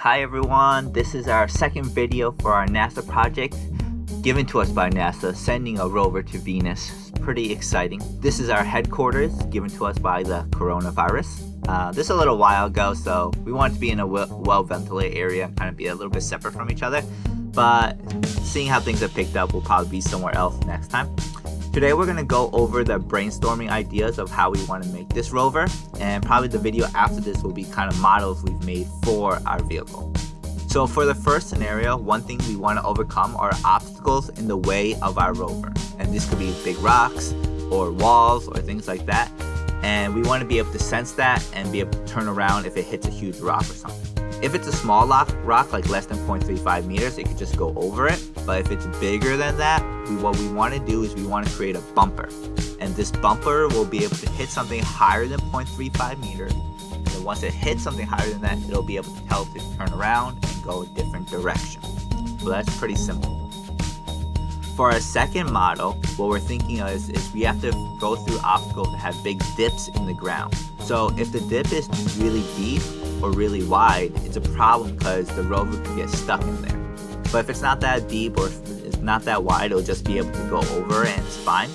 Hi everyone, this is our second video for our NASA project given to us by NASA, sending a rover to Venus. It's pretty exciting. This is our headquarters given to us by the coronavirus. This is a little while ago, so we wanted to be in a well-ventilated area and kind of be a little bit separate from each other. But seeing how things have picked up, we'll probably be somewhere else next time. Today we're going to go over the brainstorming ideas of how we want to make this rover, and probably the video after this will be kind of models we've made for our vehicle. So for the first scenario, one thing we want to overcome are obstacles in the way of our rover. And this could be big rocks or walls or things like that. And we want to be able to sense that and be able to turn around if it hits a huge rock or something. If it's a small rock, like less than 0.35 meters, it could just go over it. But if it's bigger than that, what we want to do is we want to create a bumper. And this bumper will be able to hit something higher than 0.35 meters. And once it hits something higher than that, it'll be able to tell it to turn around and go a different direction. So that's pretty simple. For our second model, what we're thinking of is we have to go through obstacles that have big dips in the ground. So if the dip is really deep or really wide, it's a problem because the rover can get stuck in there. But if it's not that deep or if it's not that wide, it'll just be able to go over it and it's fine.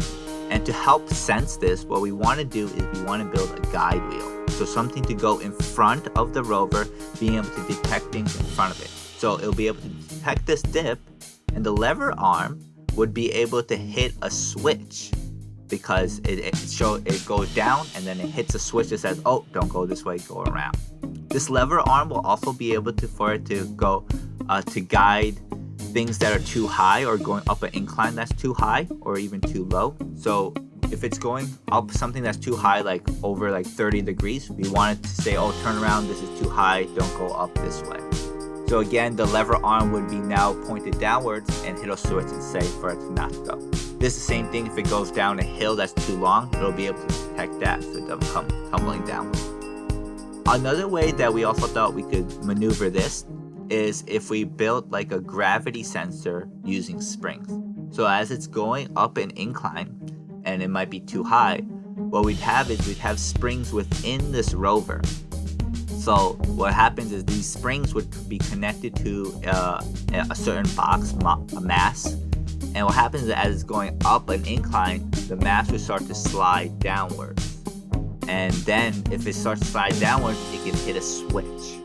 And to help sense this, what we want to do is we want to build a guide wheel. So something to go in front of the rover, being able to detect things in front of it. So it'll be able to detect this dip, and the lever arm would be able to hit a switch because it goes down and then it hits a switch that says, oh, don't go this way, go around. This lever arm will also be able for it to go to guide things that are too high or going up an incline that's too high or even too low. So if it's going up something that's too high, like over like 30 degrees, we want it to say, oh, turn around, this is too high, don't go up this way. So again, the lever arm would be now pointed downwards and hit a switch and say for it to not go. This is the same thing if it goes down a hill that's too long, it'll be able to detect that so it doesn't come tumbling downward. Another way that we also thought we could maneuver this is if we built like a gravity sensor using springs. So as it's going up an incline and it might be too high, what we'd have springs within this rover. So what happens is these springs would be connected to a certain box, a mass. And what happens is as it's going up an incline, the mass would start to slide downwards. And then if it starts to slide downwards, it can hit a switch.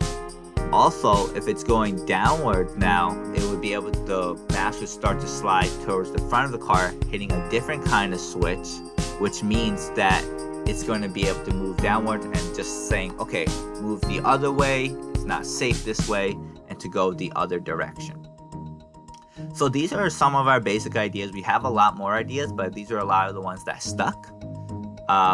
Also, if it's going downward now, the mass would start to slide towards the front of the car, hitting a different kind of switch, which means that it's going to be able to move downward and just saying, okay, move the other way, it's not safe this way, and to go the other direction. So these are some of our basic ideas. We have a lot more ideas, but these are a lot of the ones that stuck.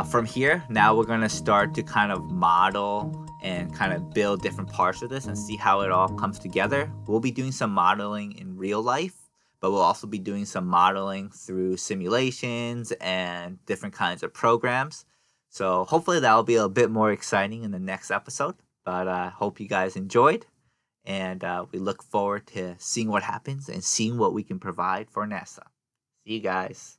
From here, now we're going to start to kind of model and kind of build different parts of this and see how it all comes together. We'll be doing some modeling in real life, but we'll also be doing some modeling through simulations and different kinds of programs. So hopefully that'll be a bit more exciting in the next episode, but I hope you guys enjoyed, and we look forward to seeing what happens and seeing what we can provide for NASA. See you guys.